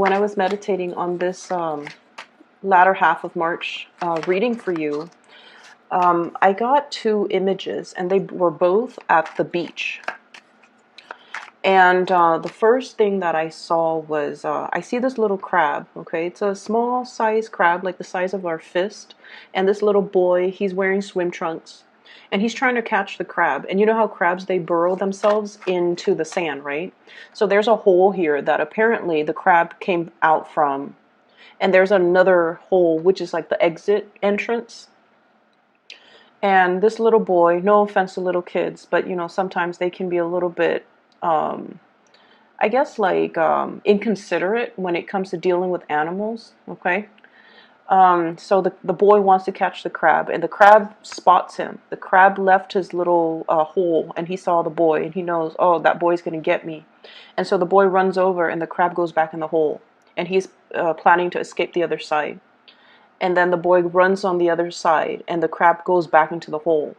When I was meditating on this latter half of March reading for you, I got two images, and they were both at the beach. And the first thing that I saw was I see this little crab. Okay, it's a small size crab, like the size of our fist. And this little boy, he's wearing swim trunks, and he's trying to catch the crab. And you know how crabs, they burrow themselves into the sand, right? So there's a hole here that apparently the crab came out from, and there's another hole which is like the exit entrance. And this little boy, no offense to little kids, but you know, sometimes they can be a little bit I guess like inconsiderate when it comes to dealing with animals. Okay, so the boy wants to catch the crab, and the crab spots him. The crab left his little hole, and he saw the boy, and he knows, oh, that boy's gonna get me. And so the boy runs over, and the crab goes back in the hole, and he's planning to escape the other side. And then the boy runs on the other side, and the crab goes back into the hole.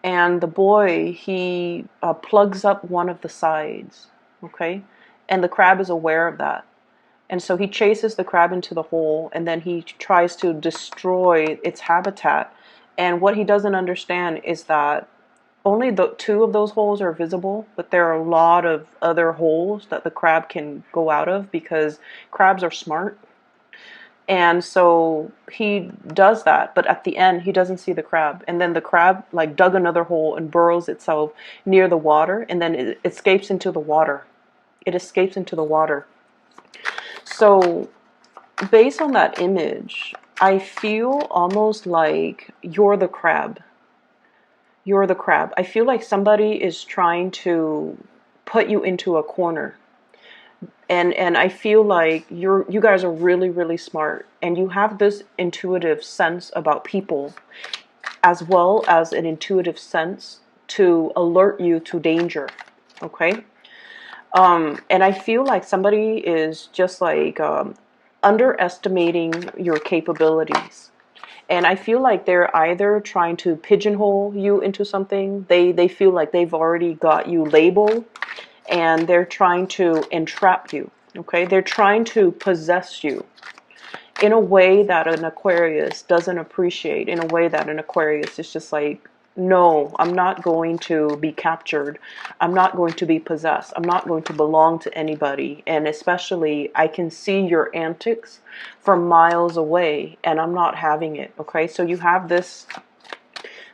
And the boy, he plugs up one of the sides, okay? And the crab is aware of that. And so he chases the crab into the hole, and then he tries to destroy its habitat. And what he doesn't understand is that only the two of those holes are visible, but there are a lot of other holes that the crab can go out of, because crabs are smart. And so he does that, but at the end he doesn't see the crab. And then the crab like dug another hole and burrows itself near the water, and then it escapes into the water. It escapes into the water. So based on that image, I feel almost like you're the crab. You're the crab. I feel like somebody is trying to put you into a corner. And I feel like you guys are really, really smart, and you have this intuitive sense about people, as well as an intuitive sense to alert you to danger. Okay. And I feel like somebody is just like underestimating your capabilities. And I feel like they're either trying to pigeonhole you into something. They feel like they've already got you labeled, and they're trying to entrap you. Okay, they're trying to possess you in a way that an Aquarius doesn't appreciate, in a way that an Aquarius is just like, no, I'm not going to be captured. I'm not going to be possessed. I'm not going to belong to anybody. And especially, I can see your antics from miles away, and I'm not having it. Okay, so you have this,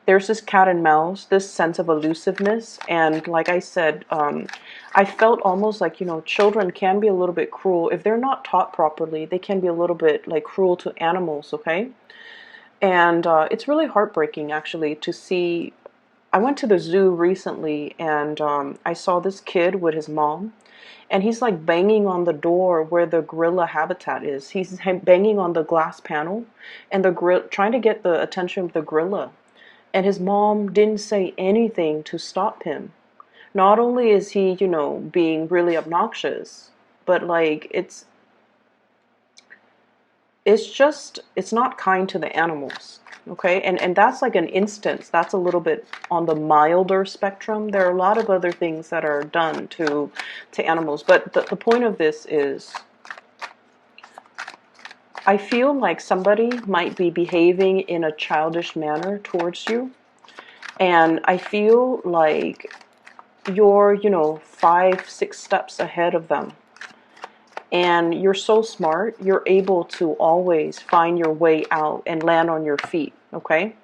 there's this cat and mouse, this sense of elusiveness. And like I said, I felt almost like, you know, children can be a little bit cruel. If they're not taught properly, they can be a little bit like cruel to animals, okay? And it's really heartbreaking, actually, to see. I went to the zoo recently, and I saw this kid with his mom, and he's like banging on the door where the gorilla habitat is. He's banging on the glass panel, and the trying to get the attention of the gorilla. And his mom didn't say anything to stop him. Not only is he, you know, being really obnoxious, but like it's not kind to the animals. Okay, and that's like an instance. That's a little bit on the milder spectrum. There are a lot of other things that are done to animals, but the point of this is, I feel like somebody might be behaving in a childish manner towards you. And I feel like you're, you know, 5, 6 steps ahead of them. And you're so smart, you're able to always find your way out and land on your feet, okay?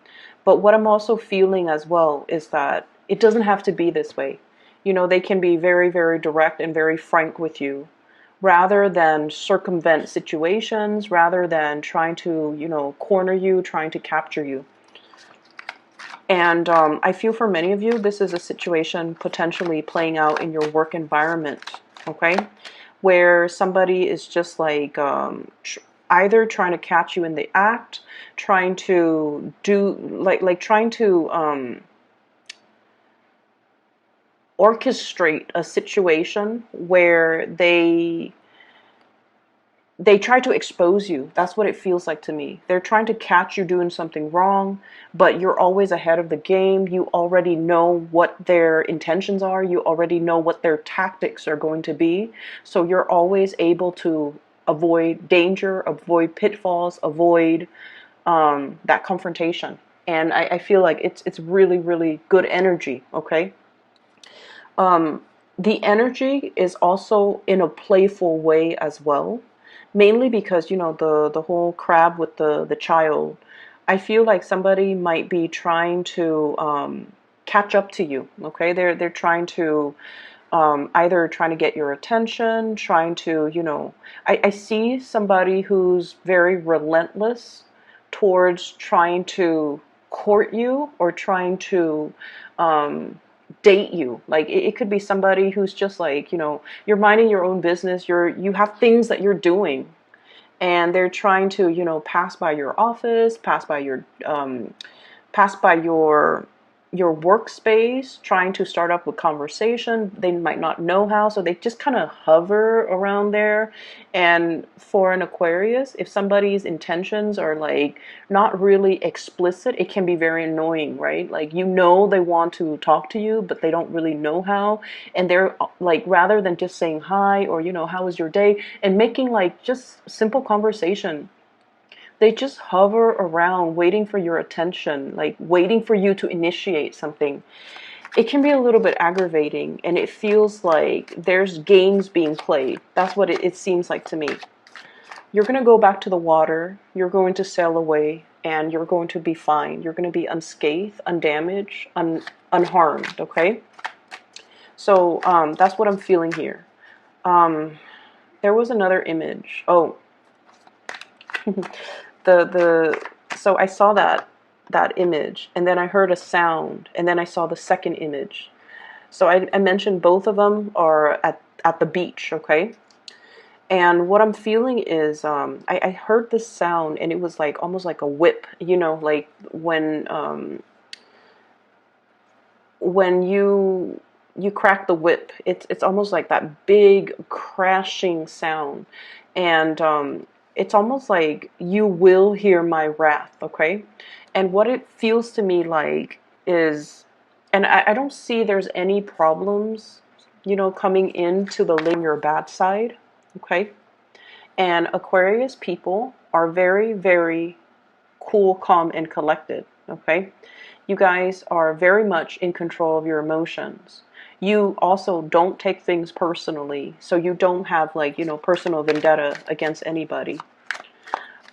But what I'm also feeling as well is that it doesn't have to be this way. You know, they can be very, very direct and very frank with you, rather than circumvent situations, rather than trying to, you know, corner you, trying to capture you. And I feel for many of you, this is a situation potentially playing out in your work environment, okay? Where somebody is just like either trying to catch you in the act, trying to do, like trying to orchestrate a situation where they they try to expose you. That's what it feels like to me. They're trying to catch you doing something wrong, but you're always ahead of the game. You already know what their intentions are. You already know what their tactics are going to be. So you're always able to avoid danger, avoid pitfalls, avoid that confrontation. And I feel like it's really, really good energy, okay? The energy is also in a playful way as well, mainly because you know the whole crab with the child. I feel like somebody might be trying to catch up to you. Okay, they're trying to either trying to get your attention, trying to, you know, I see somebody who's very relentless towards trying to court you or trying to date you. Like it could be somebody who's just like, you know, you're minding your own business, you have things that you're doing, and they're trying to, you know, pass by your office, pass by your workspace, trying to start up with conversation. They might not know how, so they just kind of hover around there. And for an Aquarius, if somebody's intentions are like not really explicit, it can be very annoying, right? Like, you know, they want to talk to you, but they don't really know how. And they're like, rather than just saying hi or, you know, how was your day, and making like just simple conversation, they just hover around waiting for your attention, like waiting for you to initiate something. It can be a little bit aggravating, and it feels like there's games being played. That's what it seems like to me. You're going to go back to the water, you're going to sail away, and you're going to be fine. You're going to be unscathed, undamaged, unharmed, okay? So that's what I'm feeling here. There was another image. Oh, the so I saw that image, and then I heard a sound, and then I saw the second image. So I mentioned both of them are at the beach, okay? And what I'm feeling is I heard this sound, and it was like almost like a whip, you know, like when you crack the whip, it's almost like that big crashing sound. And it's almost like you will hear my wrath, okay? And what it feels to me like is, and I don't see there's any problems, you know, coming into the living your bad side, okay? And Aquarius people are very, very cool, calm, and collected, okay? You guys are very much in control of your emotions. You also don't take things personally, so you don't have like, you know, personal vendetta against anybody.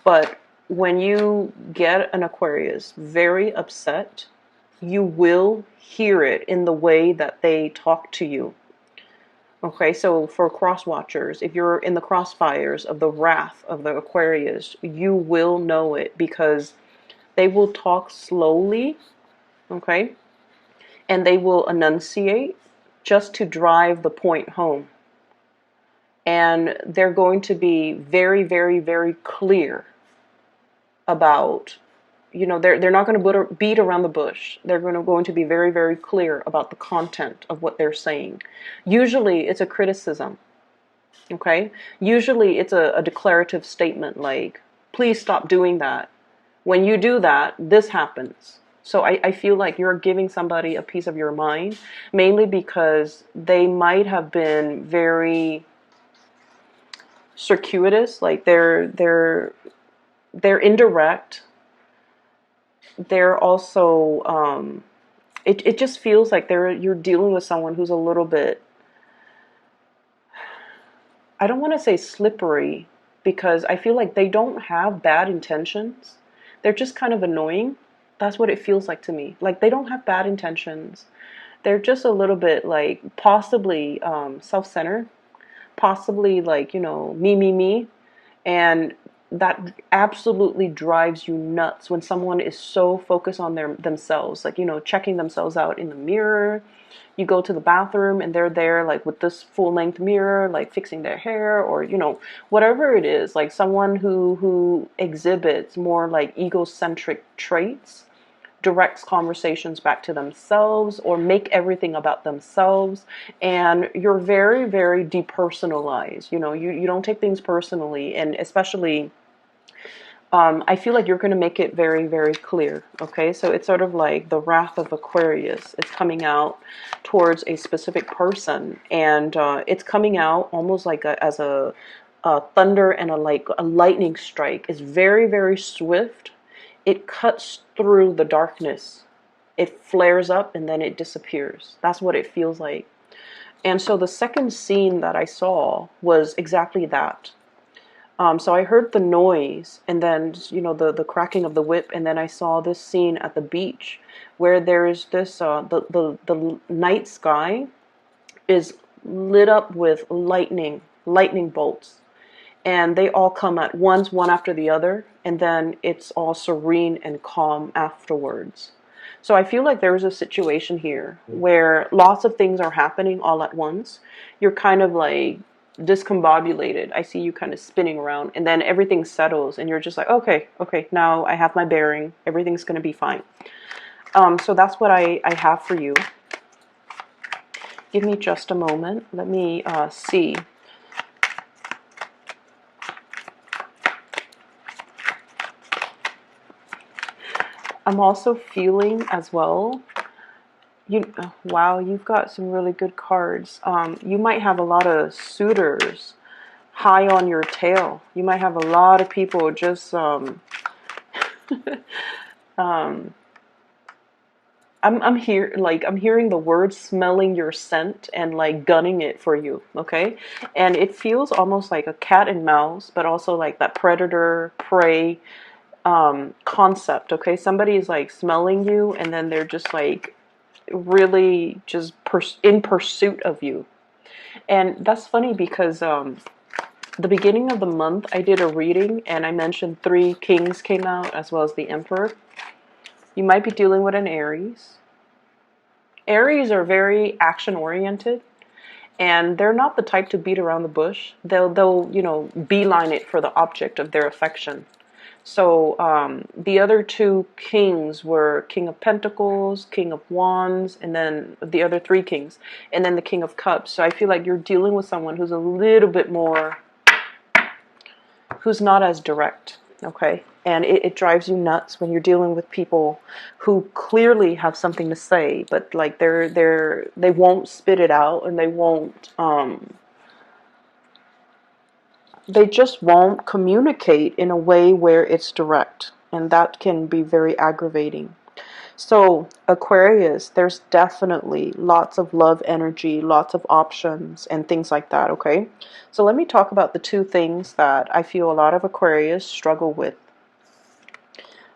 But when you get an Aquarius very upset, you will hear it in the way that they talk to you. Okay, so for cross watchers, if you're in the crossfires of the wrath of the Aquarius, you will know it because they will talk slowly, okay? And they will enunciate just to drive the point home. And they're going to be very, very, very clear about, you know, they're not going to beat around the bush. They're going to be very, very clear about the content of what they're saying. Usually it's a criticism, okay? Usually it's a declarative statement like, please stop doing that. When you do that, this happens. So I feel like you're giving somebody a piece of your mind, mainly because they might have been very circuitous, like they're indirect. They're also it just feels like you're dealing with someone who's a little bit, I don't want to say slippery, because I feel like they don't have bad intentions. They're just kind of annoying. That's what it feels like to me. Like they don't have bad intentions. They're just a little bit like possibly self-centered, possibly like, you know, me. And that absolutely drives you nuts when someone is so focused on themselves, like, you know, checking themselves out in the mirror. You go to the bathroom and they're there like with this full-length mirror, like fixing their hair, or, you know, whatever it is, like someone who exhibits more like egocentric traits. directs conversations back to themselves or make everything about themselves. And you're very, very depersonalized. You don't take things personally. And especially, I feel like you're going to make it very, very clear. Okay, so it's sort of like the wrath of Aquarius. It's coming out towards a specific person, and it's coming out almost like as a thunder and a lightning strike. It's very, very swift. It cuts through the darkness. It flares up and then it disappears. That's what it feels like. And so the second scene that I saw was exactly that. So I heard the noise and then, the cracking of the whip. And then I saw this scene at the beach where there's this, the night sky is lit up with lightning bolts. And they all come at once, one after the other. And then it's all serene and calm afterwards. So I feel like there's a situation here where lots of things are happening all at once. You're kind of like discombobulated. I see you kind of spinning around, and then everything settles and you're just like, okay, now I have my bearing, everything's going to be fine. So that's what I have for you. Give me just a moment. Let me see. I'm also feeling as well, wow, you've got some really good cards. You might have a lot of suitors high on your tail. You might have a lot of people just I'm here, like, I'm hearing the word smelling your scent and like gunning it for you, okay? And it feels almost like a cat and mouse, but also like that predator prey concept, okay? Somebody is like smelling you and then they're just like really just in pursuit of you. And that's funny because the beginning of the month I did a reading and I mentioned 3 kings came out as well as the emperor. You might be dealing with an Aries. Aries are very action oriented and they're not the type to beat around the bush. They'll beeline it for the object of their affection. So the other 2 kings were King of Pentacles, King of Wands, and then the other 3 kings, and then the King of Cups. So I feel like you're dealing with someone who's a little bit more, who's not as direct, okay? And it drives you nuts when you're dealing with people who clearly have something to say, but like they won't spit it out, and they just won't communicate in a way where it's direct, and that can be very aggravating. So Aquarius, there's definitely lots of love energy, lots of options and things like that, okay? So let me talk about the 2 things that I feel a lot of Aquarius struggle with.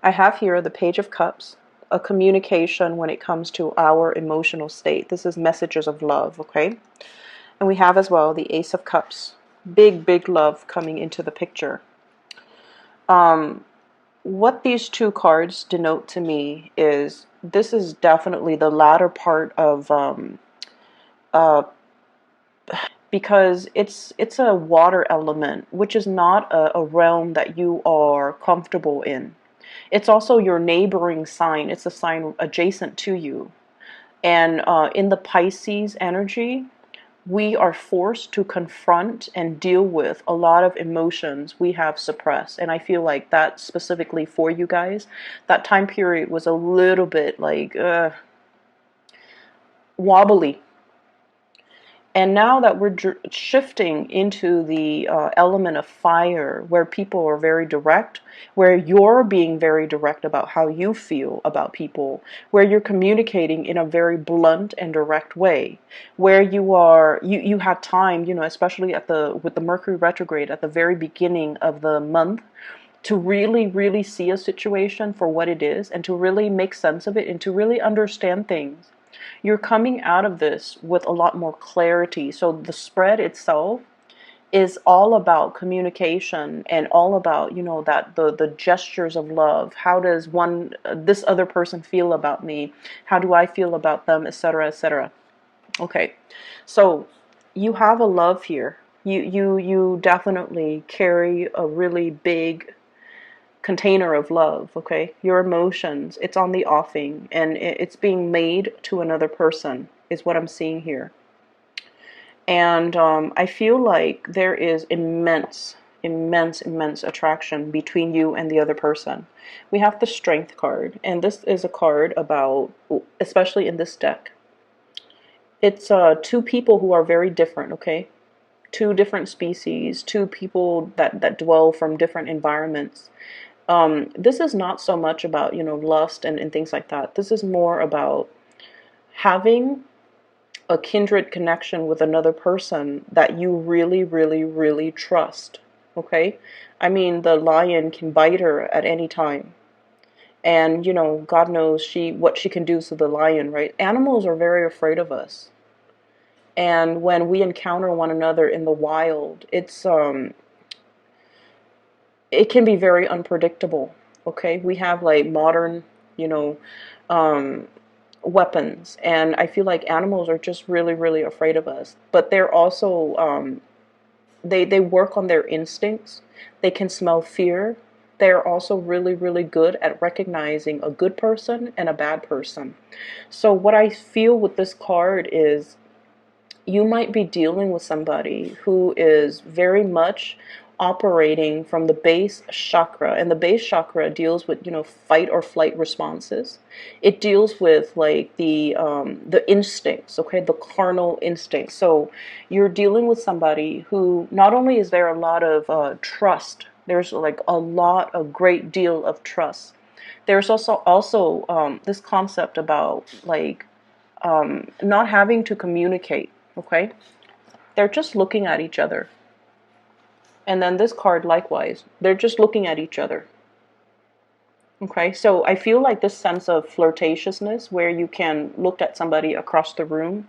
I have here the Page of Cups, a communication when it comes to our emotional state. This is messages of love, okay? And we have as well the Ace of Cups, big love coming into the picture. What these 2 cards denote to me is this is definitely the latter part of because it's a water element, which is not a realm that you are comfortable in. It's also your neighboring sign. It's a sign adjacent to you. And in the Pisces energy, we are forced to confront and deal with a lot of emotions we have suppressed. And I feel like that specifically for you guys, that time period was a little bit like wobbly. And now that we're shifting into the element of fire, where people are very direct, where you're being very direct about how you feel about people, where you're communicating in a very blunt and direct way, where you had time, especially with the Mercury retrograde at the very beginning of the month, to really see a situation for what it is and to really make sense of it and to really understand things. You're coming out of this with a lot more clarity. So the spread itself is all about communication and all about, that the gestures of love. How does this other person feel about me? How do I feel about them, etc., etc. Okay, so you have a love here. You definitely carry a really big container of love, okay? Your emotions, it's on the offing, and it's being made to another person, is what I'm seeing here. And I feel like there is immense attraction between you and the other person. We have the Strength card, and this is a card about, especially in this deck, it's two people who are very different, okay? Two different species, two people that dwell from different environments. This is not so much about, lust and things like that. This is more about having a kindred connection with another person that you really trust. Okay? I mean, the lion can bite her at any time. And, God knows what she can do to the lion, right? Animals are very afraid of us. And when we encounter one another in the wild, it can be very unpredictable. Okay? We have like modern, um, weapons, and I feel like animals are just really afraid of us, but they're also they work on their instincts. They can smell fear. They're also really good at recognizing a good person and a bad person. So what I feel with this card is you might be dealing with somebody who is very much operating from the base chakra, and the base chakra deals with fight or flight responses. It deals with like the instincts, okay, the carnal instincts. So you're dealing with somebody who, not only is there a lot of trust, there's like a great deal of trust. There's also this concept about like not having to communicate. Okay, they're just looking at each other. And then this card, likewise, they're just looking at each other. Okay, so I feel like this sense of flirtatiousness where you can look at somebody across the room,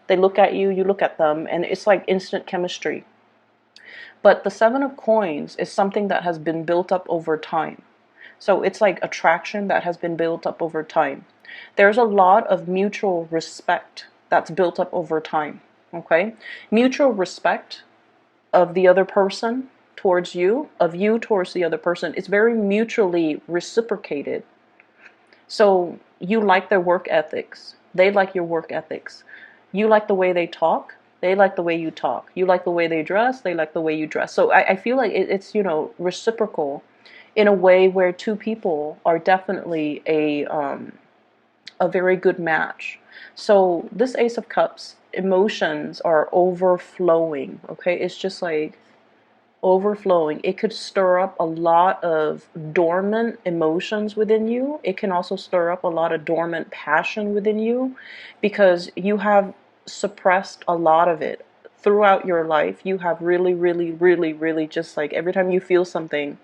they look at you, you look at them, and it's like instant chemistry. But the Seven of Coins is something that has been built up over time. So it's like attraction that has been built up over time. There's a lot of mutual respect that's built up over time. Okay, mutual respect of the other person towards you, of you towards the other person. It's very mutually reciprocated. So you like their work ethics. They like your work ethics. You like the way they talk. They like the way you talk. You like the way they dress. They like the way you dress. So I feel like it's reciprocal in a way where two people are definitely a very good match. So this Ace of Cups, emotions are overflowing. Okay, it's just like overflowing. It could stir up a lot of dormant emotions within you. It can also stir up a lot of dormant passion within you, because you have suppressed a lot of it throughout your life. You have really just like every time you feel something,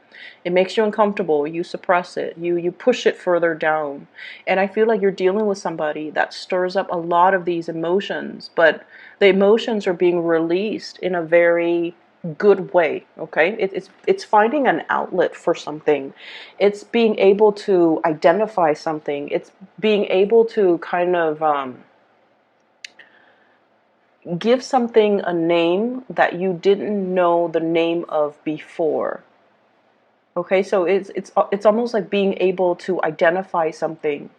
it makes you uncomfortable, you suppress it, you push it further down. And I feel like you're dealing with somebody that stirs up a lot of these emotions, but the emotions are being released in a very good way. Okay, it's finding an outlet for something. It's being able to identify something. It's being able to kind of give something a name that you didn't know the name of before. Okay, so it's almost like being able to identify something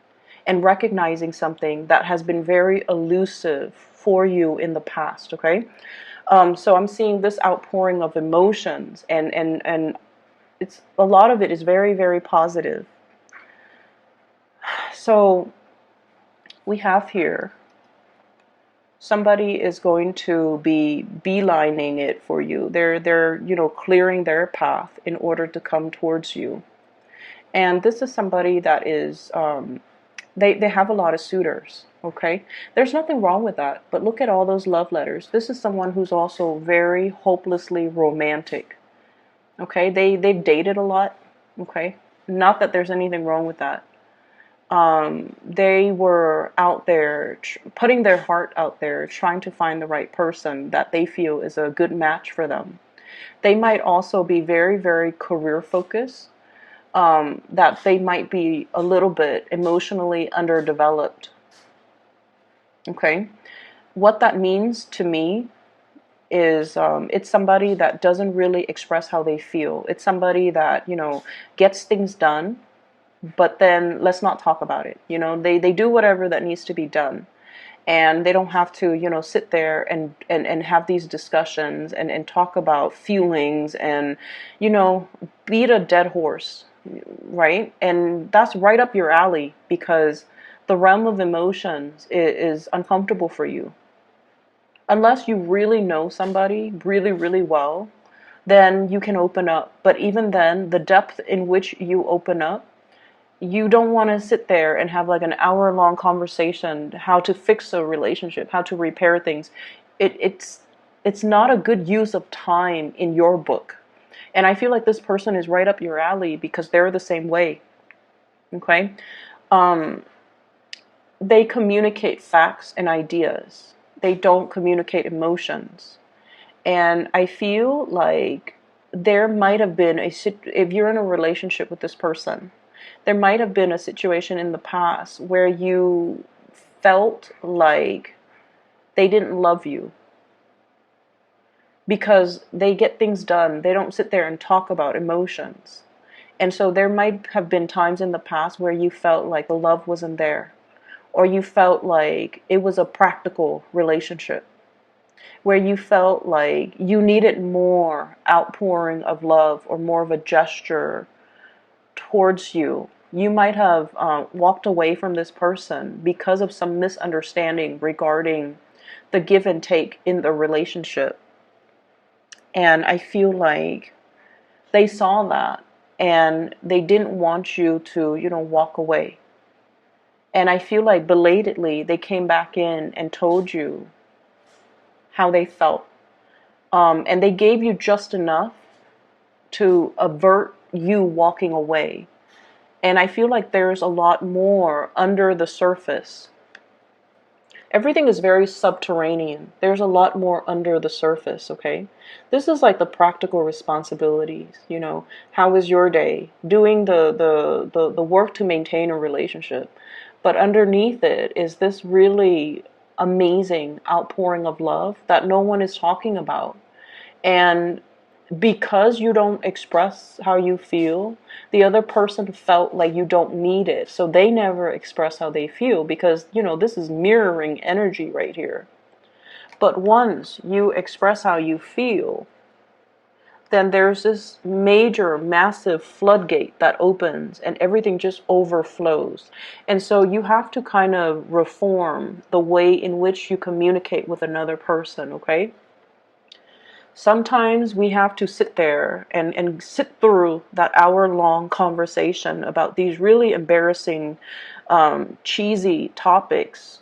and recognizing something that has been very elusive for you in the past. Okay, so I'm seeing this outpouring of emotions, and it's a lot of it is very positive. So we have here somebody is going to be beelining it for you. They're clearing their path in order to come towards you. And this is somebody that is they have a lot of suitors. Okay, there's nothing wrong with that, but look at all those love letters. This is someone who's also very hopelessly romantic. Okay, they've dated a lot. Okay, not that there's anything wrong with that. They were out there putting their heart out there, trying to find the right person that they feel is a good match for them. They might also be very career focused, that they might be a little bit emotionally underdeveloped. Okay, what that means to me is it's somebody that doesn't really express how they feel. It's somebody that, gets things done, but then let's not talk about it. They do whatever that needs to be done. And they don't have to, sit there and have these discussions and talk about feelings and, beat a dead horse, right? And that's right up your alley, because the realm of emotions is uncomfortable for you. Unless you really know somebody really, really well, then you can open up. But even then, the depth in which you open up, you don't want to sit there and have like an hour-long conversation how to fix a relationship, how to repair things. It's not a good use of time in your book. And I feel like this person is right up your alley because they're the same way. Okay? They communicate facts and ideas. They don't communicate emotions. And I feel like there might have been if you're in a relationship with this person, there might have been a situation in the past where you felt like they didn't love you because they get things done. They don't sit there and talk about emotions. And so there might have been times in the past where you felt like the love wasn't there, or you felt like it was a practical relationship, where you felt like you needed more outpouring of love or more of a gesture towards you. You might have walked away from this person because of some misunderstanding regarding the give and take in the relationship. And I feel like they saw that and they didn't want you to, walk away. And I feel like belatedly they came back in and told you how they felt. And they gave you just enough to avert you walking away. And I feel like there's a lot more under the surface. Everything is very subterranean. There's a lot more under the surface, okay? This is like the practical responsibilities, How is your day? Doing the work to maintain a relationship. But underneath it is this really amazing outpouring of love that no one is talking about. And because you don't express how you feel, the other person felt like you don't need it. So they never express how they feel because, this is mirroring energy right here. But once you express how you feel, then there's this major, massive floodgate that opens and everything just overflows. And so you have to kind of reform the way in which you communicate with another person, okay? Sometimes we have to sit there and sit through that hour-long conversation about these really embarrassing, cheesy topics.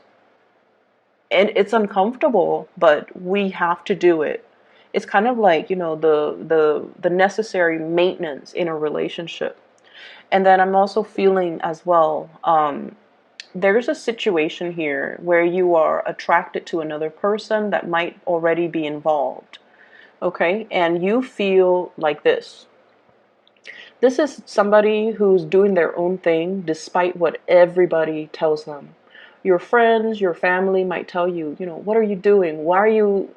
And it's uncomfortable, but we have to do it. It's kind of like, the necessary maintenance in a relationship. And then I'm also feeling as well, there's a situation here where you are attracted to another person that might already be involved. Okay, and you feel like this. This is somebody who's doing their own thing despite what everybody tells them. Your friends, your family might tell you, what are you doing? Why are you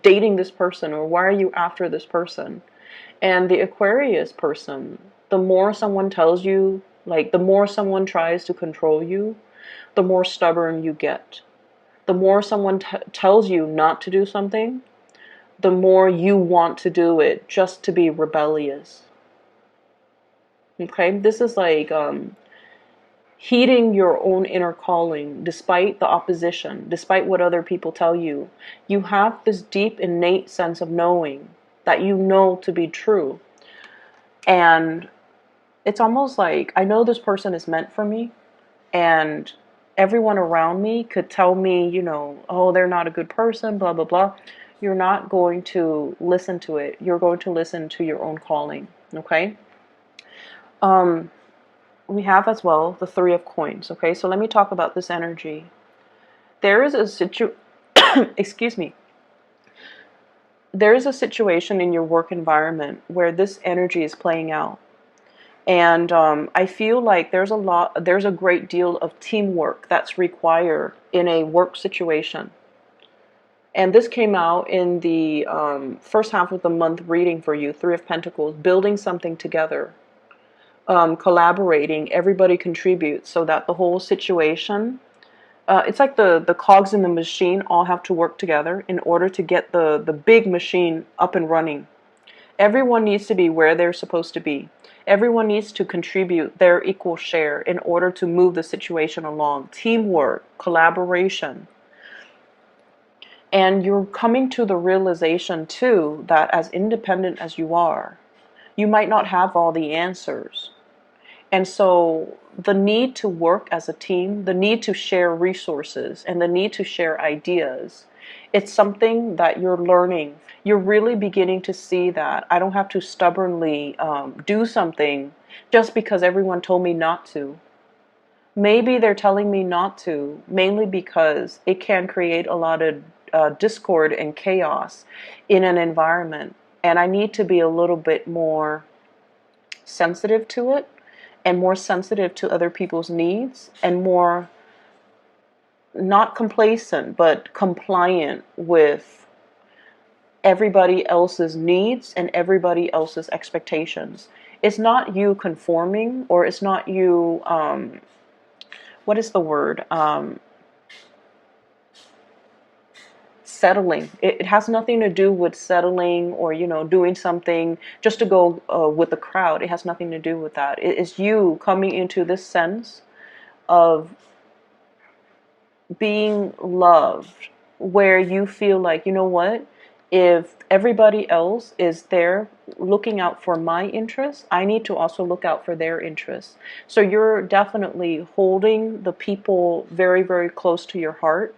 dating this person? Or why are you after this person? And the Aquarius person, the more someone tells you, like the more someone tries to control you, the more stubborn you get. The more someone tells you not to do something, the more you want to do it just to be rebellious. Okay, this is like heeding your own inner calling despite the opposition, despite what other people tell you. You have this deep innate sense of knowing that you know to be true. And it's almost like I know this person is meant for me, and everyone around me could tell me, oh, they're not a good person, blah, blah, blah. You're not going to listen to it. You're going to listen to your own calling, okay? We have as well the Three of Coins, okay? So let me talk about this energy. There is a excuse me. There is a situation in your work environment where this energy is playing out. And I feel like there's a great deal of teamwork that's required in a work situation. And this came out in the first half of the month reading for you, Three of Pentacles, building something together, collaborating, everybody contributes so that the whole situation, it's like the cogs in the machine all have to work together in order to get the big machine up and running. Everyone needs to be where they're supposed to be. Everyone needs to contribute their equal share in order to move the situation along. Teamwork, collaboration. And you're coming to the realization, too, that as independent as you are, you might not have all the answers. And so the need to work as a team, the need to share resources, and the need to share ideas, it's something that you're learning. You're really beginning to see that I don't have to stubbornly do something just because everyone told me not to. Maybe they're telling me not to, mainly because it can create a lot of discord and chaos in an environment. And I need to be a little bit more sensitive to it, and more sensitive to other people's needs, and more not complacent, but compliant with everybody else's needs and everybody else's expectations. It's not you conforming, or it's not you, what is the word? Settling. It has nothing to do with settling or, doing something just to go with the crowd. It has nothing to do with that. It is you coming into this sense of being loved, where you feel like, you know what? If everybody else is there looking out for my interests, I need to also look out for their interests. So you're definitely holding the people very, very close to your heart.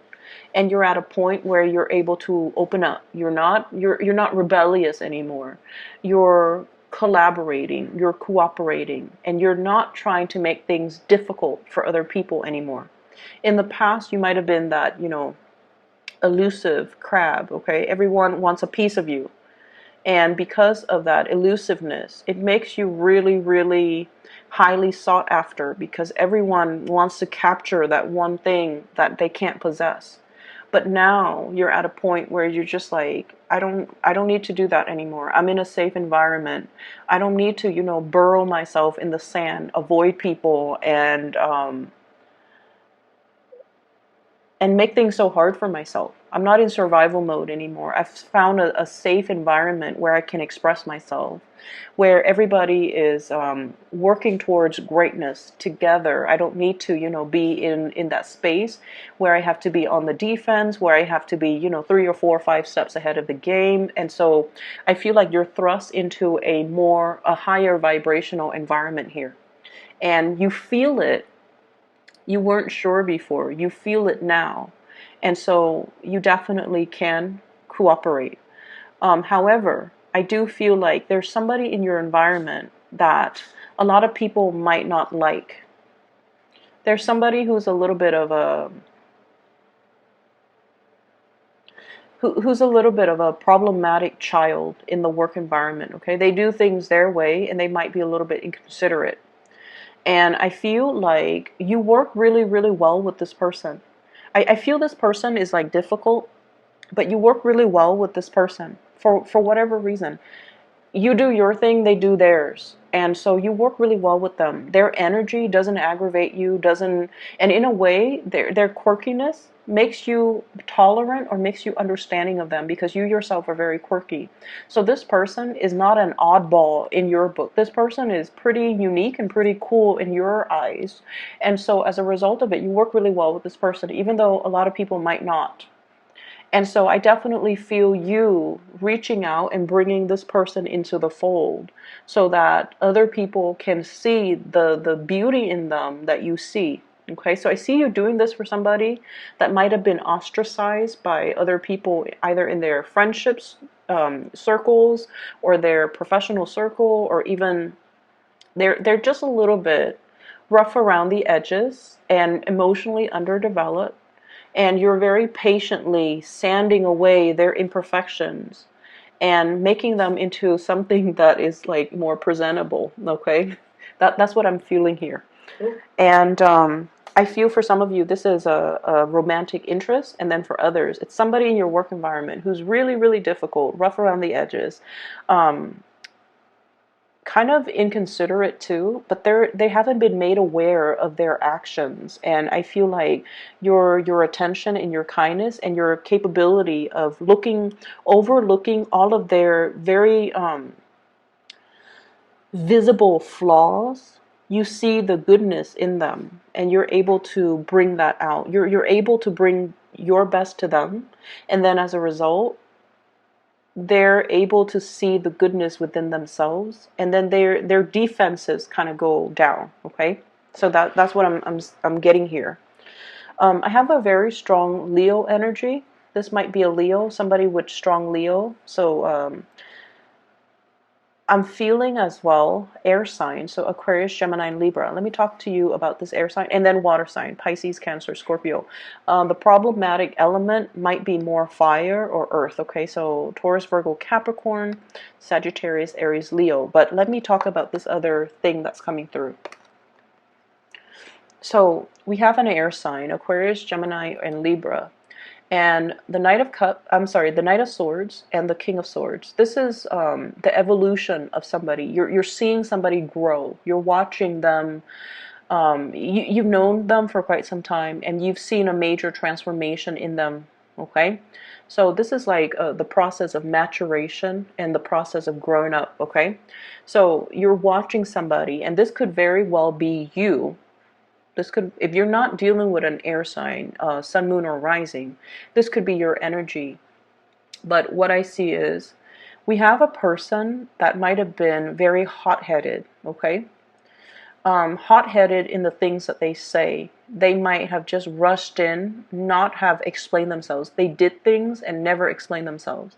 And you're at a point where you're able to open up. You're not rebellious anymore. You're collaborating, you're cooperating, and you're not trying to make things difficult for other people anymore. In the past, you might have been that, elusive crab, okay? Everyone wants a piece of you. And because of that elusiveness, it makes you really, really highly sought after, because everyone wants to capture that one thing that they can't possess. But now you're at a point where you're just like, I don't need to do that anymore. I'm in a safe environment. I don't need to, burrow myself in the sand, avoid people, and make things so hard for myself. I'm not in survival mode anymore. I've found a safe environment where I can express myself, where everybody is working towards greatness together. I don't need to, be in that space where I have to be on the defense, where I have to be, 3 or 4 or 5 steps ahead of the game. And so I feel like you're thrust into a higher vibrational environment here. And you feel it. You weren't sure before. You feel it now. And so you definitely can cooperate. However, I do feel like there's somebody in your environment that a lot of people might not like. There's somebody who's a little bit of a problematic child in the work environment, okay? They do things their way, and they might be a little bit inconsiderate. And I feel like you work really, really well with this person. I feel this person is like difficult, but you work really well with this person for whatever reason. You do your thing, they do theirs. And so you work really well with them. Their energy doesn't aggravate you, and in a way, their quirkiness makes you tolerant or makes you understanding of them, because you yourself are very quirky. So this person is not an oddball in your book. This person is pretty unique and pretty cool in your eyes. And so as a result of it, you work really well with this person, even though a lot of people might not. And so I definitely feel you reaching out and bringing this person into the fold so that other people can see the beauty in them that you see. Okay, so I see you doing this for somebody that might have been ostracized by other people, either in their friendships circles or their professional circle, or even they're just a little bit rough around the edges and emotionally underdeveloped. And you're very patiently sanding away their imperfections and making them into something that is like more presentable, okay? That's what I'm feeling here. And I feel for some of you, this is a romantic interest, and then for others, it's somebody in your work environment who's really, really difficult, rough around the edges, um, kind of inconsiderate too, but they haven't been made aware of their actions. And I feel like your attention and your kindness and your capability of overlooking all of their very visible flaws, you see the goodness in them, and you're able to bring that out. You're able to bring your best to them, and then as a result, they're able to see the goodness within themselves, and then their defenses kind of go down. Okay, so that's what I'm getting here. I have a very strong Leo energy. This might be a Leo, somebody with strong Leo. So I'm feeling as well air sign, so Aquarius, Gemini, and Libra. Let me talk to you about this air sign, and then water sign, Pisces, Cancer, Scorpio. The problematic element might be more fire or earth, okay? So Taurus, Virgo, Capricorn, Sagittarius, Aries, Leo. But let me talk about this other thing that's coming through. So we have an air sign, Aquarius, Gemini, and Libra. And the the Knight of Swords and the King of Swords. This is the evolution of somebody. You're seeing somebody grow. You're watching them. You've known them for quite some time, and you've seen a major transformation in them. Okay, so this is like the process of maturation and the process of growing up. Okay, so you're watching somebody, and this could very well be you. This could, if you're not dealing with an air sign, sun, moon, or rising, this could be your energy. But what I see is we have a person that might have been very hot-headed, okay? Hot-headed in the things that they say. They might have just rushed in, not have explained themselves. They did things and never explained themselves.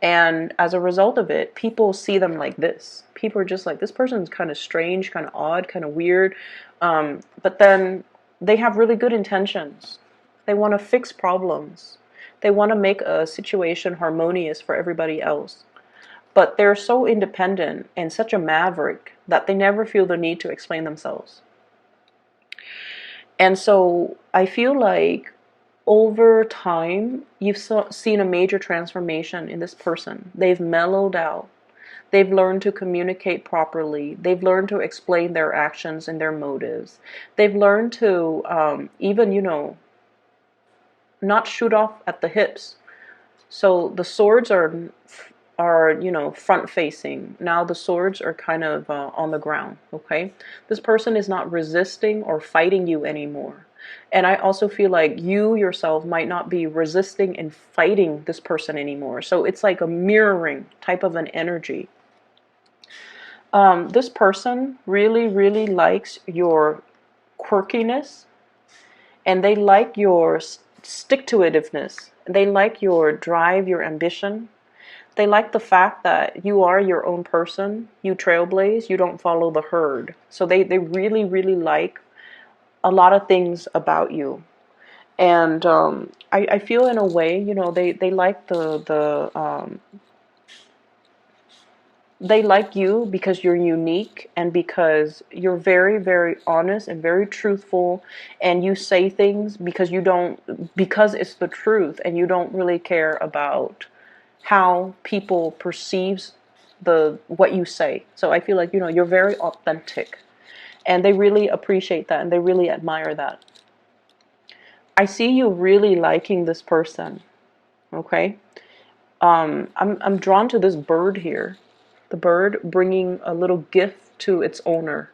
And as a result of it, people see them like this. People are just like, this person's kind of strange, kind of odd, kind of weird. But then they have really good intentions. They want to fix problems. They want to make a situation harmonious for everybody else. But they're so independent and such a maverick that they never feel the need to explain themselves. And so I feel like over time, you've seen a major transformation in this person. They've mellowed out. They've learned to communicate properly. They've learned to explain their actions and their motives. They've learned to even, not shoot off at the hips. So the swords are front facing. Now the swords are kind of on the ground. Okay, this person is not resisting or fighting you anymore. And I also feel like you yourself might not be resisting and fighting this person anymore. So it's like a mirroring type of an energy. This person really, really likes your quirkiness, and they like your stick-to-itiveness. They like your drive, your ambition. They like the fact that you are your own person. You trailblaze. You don't follow the herd. So they really, really like a lot of things about you. And I feel in a way, they like they like you because you're unique, and because you're very, very honest and very truthful, and you say things because because it's the truth, and you don't really care about how people perceives what you say. So I feel like, you're very authentic, and they really appreciate that, and they really admire that. I see you really liking this person. Okay, I'm drawn to this bird here. The bird bringing a little gift to its owner.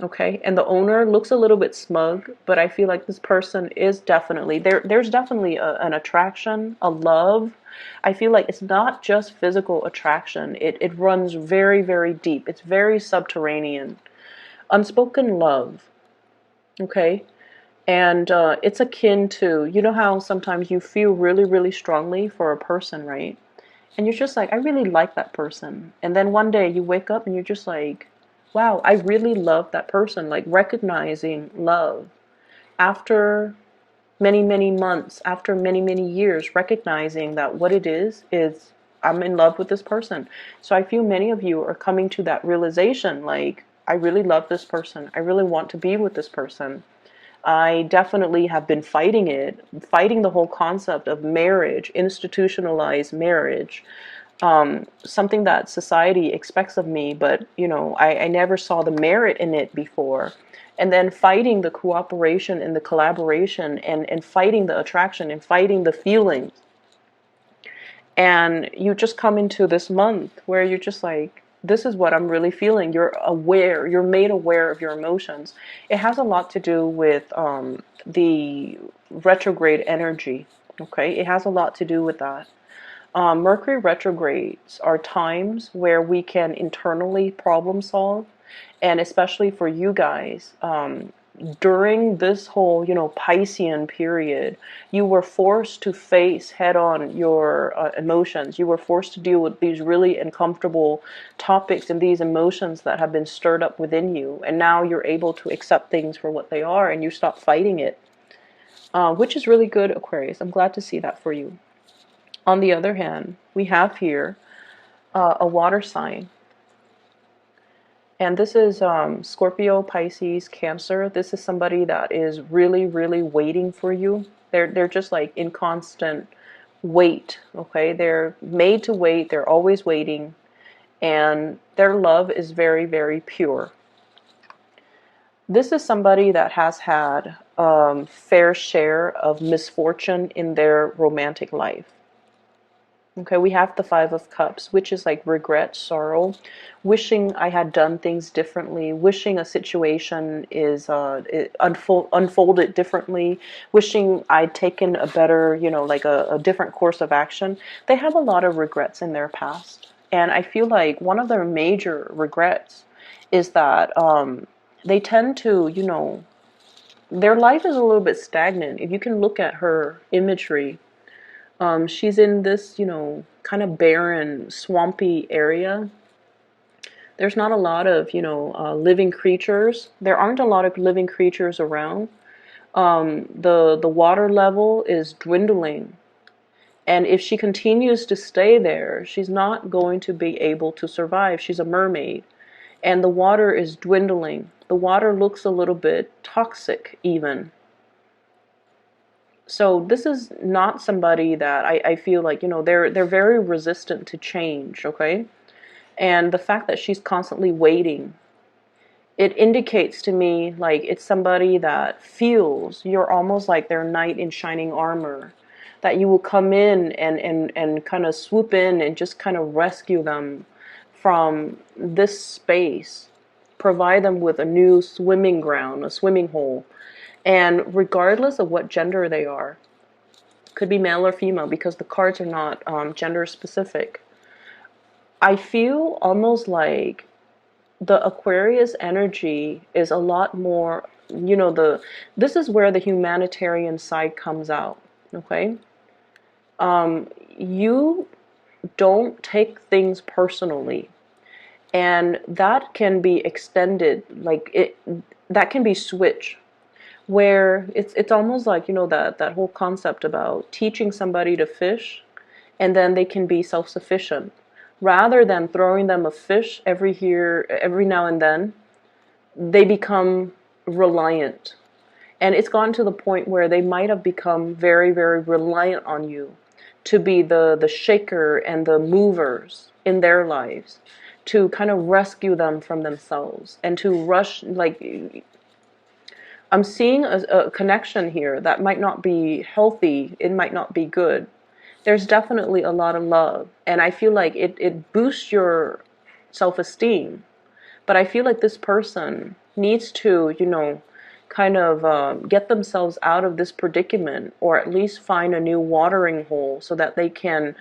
Okay, and the owner looks a little bit smug, but I feel like this person is definitely there's definitely an attraction, a love. I feel like it's not just physical attraction. It runs very, very deep. It's very subterranean. Unspoken love. Okay, and it's akin to, how sometimes you feel really, really strongly for a person, right? And you're just like, I really like that person. And then one day you wake up and you're just like, wow, I really love that person. Like recognizing love after many, many months, after many, many years, recognizing that what it is I'm in love with this person. So I feel many of you are coming to that realization, like, I really love this person. I really want to be with this person. I definitely have been fighting it, fighting the whole concept of marriage, institutionalized marriage, something that society expects of me, but you know, I never saw the merit in it before. And then fighting the cooperation and the collaboration, and fighting the attraction and fighting the feelings. And you just come into this month where you're just like, this is what I'm really feeling. You're aware, you're made aware of your emotions. It has a lot to do with the retrograde energy. Okay, it has a lot to do with that. Mercury retrogrades are times where we can internally problem solve, and especially for you guys, during this whole, you know, Piscean period, you were forced to face head on your emotions. You were forced to deal with these really uncomfortable topics and these emotions that have been stirred up within you, and now you're able to accept things for what they are, and you stop fighting it, which is really good, Aquarius. I'm glad to see that for you. On the other hand, we have here a water sign. And this is Scorpio, Pisces, Cancer. This is somebody that is really, really waiting for you. They're just like in constant wait, okay? They're made to wait. They're always waiting. And their love is very, very pure. This is somebody that has had fair share of misfortune in their romantic life. Okay, we have the Five of Cups, which is like regret, sorrow, wishing I had done things differently, wishing a situation is unfolded differently, wishing I'd taken a better, you know, like a different course of action. They have a lot of regrets in their past. And I feel like one of their major regrets is that they tend to, you know, their life is a little bit stagnant. If you can look at her imagery, she's in this, you know, kind of barren, swampy area. There's not a lot of, you know, living creatures. There aren't a lot of living creatures around. The water level is dwindling. And if she continues to stay there, she's not going to be able to survive. She's a mermaid. And the water is dwindling. The water looks a little bit toxic even. So this is not somebody that I feel like, you know, they're very resistant to change, okay? And the fact that she's constantly waiting, it indicates to me like it's somebody that feels you're almost like their knight in shining armor, that you will come in and kind of swoop in and just kind of rescue them from this space, provide them with a new swimming ground, a swimming hole. And regardless of what gender they are, could be male or female because the cards are not gender specific, I feel almost like the Aquarius energy is a lot more, you know, this is where the humanitarian side comes out, okay? You don't take things personally, and that can be extended, like that can be switched, where it's almost like, you know, that whole concept about teaching somebody to fish and then they can be self-sufficient, rather than throwing them a fish every now and then. They become reliant, and it's gone to the point where they might have become very, very reliant on you to be the shaker and the movers in their lives, to kind of rescue them from themselves and to rush, like, I'm seeing a connection here that might not be healthy. It might not be good. There's definitely a lot of love. And I feel like it boosts your self-esteem. But I feel like this person needs to, you know, kind of get themselves out of this predicament, or at least find a new watering hole so that they can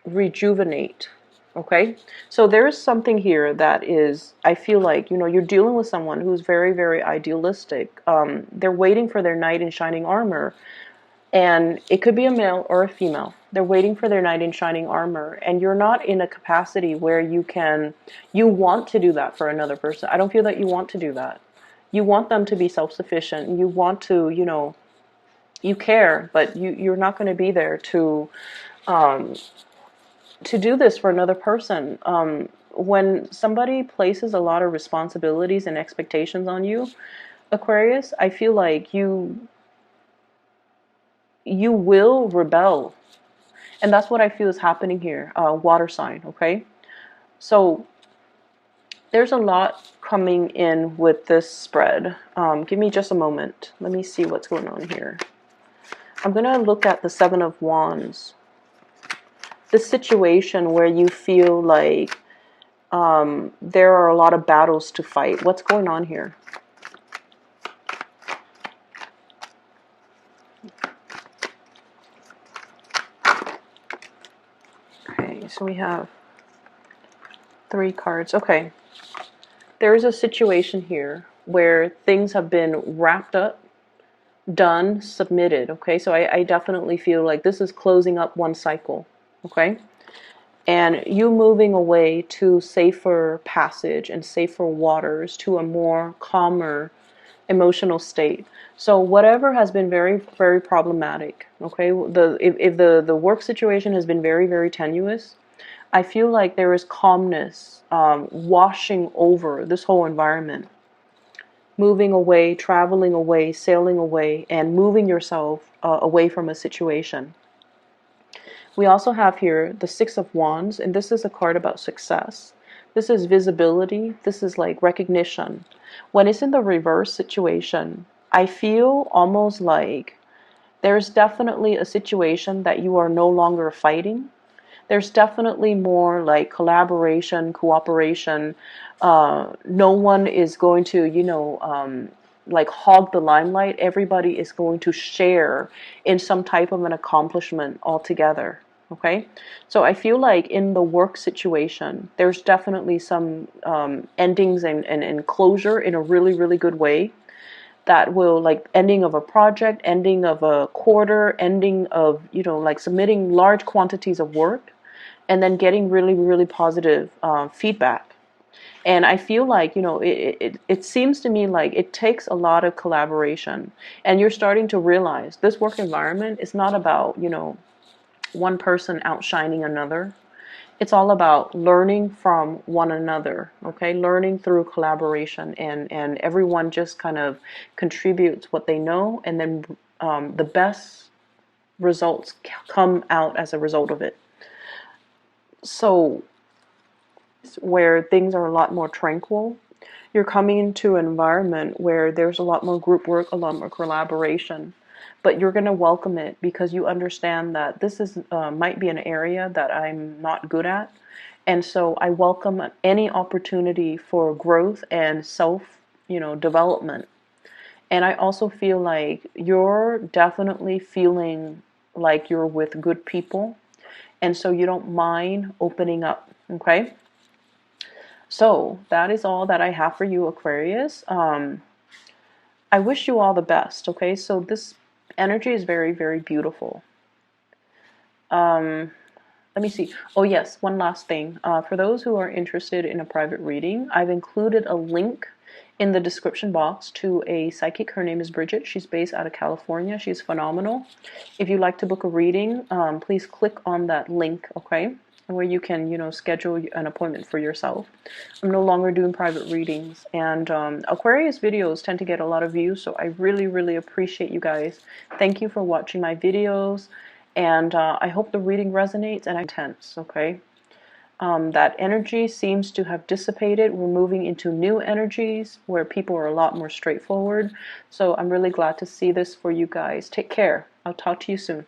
rejuvenate. Okay, so there's something here that is, I feel like, you know, you're dealing with someone who's very, very idealistic. They're waiting for their knight in shining armor, and it could be a male or a female. They're waiting for their knight in shining armor, and you're not in a capacity where you want to do that for another person. I don't feel that you want to do that. You want them to be self-sufficient. You want to, you know, you care, but you're not going to be there to do this for another person. when somebody places a lot of responsibilities and expectations on you, Aquarius, I feel like you will rebel. And that's what I feel is happening here. Water sign, okay? So there's a lot coming in with this spread. Give me just a moment. Let me see what's going on here. I'm going to look at the Seven of Wands. This situation where you feel like there are a lot of battles to fight. What's going on here? Okay, so we have 3 cards. Okay. There's a situation here where things have been wrapped up, done, submitted. Okay, so I definitely feel like this is closing up one cycle. Okay, and you moving away to safer passage and safer waters, to a more calmer emotional state. So whatever has been very, very problematic, okay, if the work situation has been very, very tenuous, I feel like there is calmness washing over this whole environment. Moving away, traveling away, sailing away, and moving yourself away from a situation. We also have here the Six of Wands, and this is a card about success. This is visibility. This is like recognition. When it's in the reverse situation, I feel almost like there's definitely a situation that you are no longer fighting. There's definitely more like collaboration, cooperation. No one is going to, like hog the limelight. Everybody is going to share in some type of an accomplishment altogether. Okay, so I feel like in the work situation, there's definitely some endings and closure in a really, really good way. That will, like, ending of a project, ending of a quarter, ending of, like submitting large quantities of work, and then getting really, really positive feedback. And I feel like, it seems to me like it takes a lot of collaboration. And you're starting to realize this work environment is not about, one person outshining another. It's all about learning from one another, okay? Learning through collaboration, and everyone just kind of contributes what they know, and then the best results come out as a result of it. So where things are a lot more tranquil, you're coming into an environment where there's a lot more group work, a lot more collaboration. But you're going to welcome it because you understand that this is might be an area that I'm not good at. And so I welcome any opportunity for growth and self, development. And I also feel like you're definitely feeling like you're with good people. And so you don't mind opening up, okay? So that is all that I have for you, Aquarius. I wish you all the best, okay? So this energy is very, very beautiful. Let me see. Oh yes, one last thing. For those who are interested in a private reading, I've included a link in the description box to a psychic. Her name is Bridget. She's based out of California. She's phenomenal. If you'd like to book a reading, please click on that link, okay? Where you can, schedule an appointment for yourself. I'm no longer doing private readings, and Aquarius videos tend to get a lot of views, so I really, really appreciate you guys. Thank you for watching my videos, and I hope the reading resonates and intense, okay? That energy seems to have dissipated. We're moving into new energies where people are a lot more straightforward, so I'm really glad to see this for you guys. Take care. I'll talk to you soon.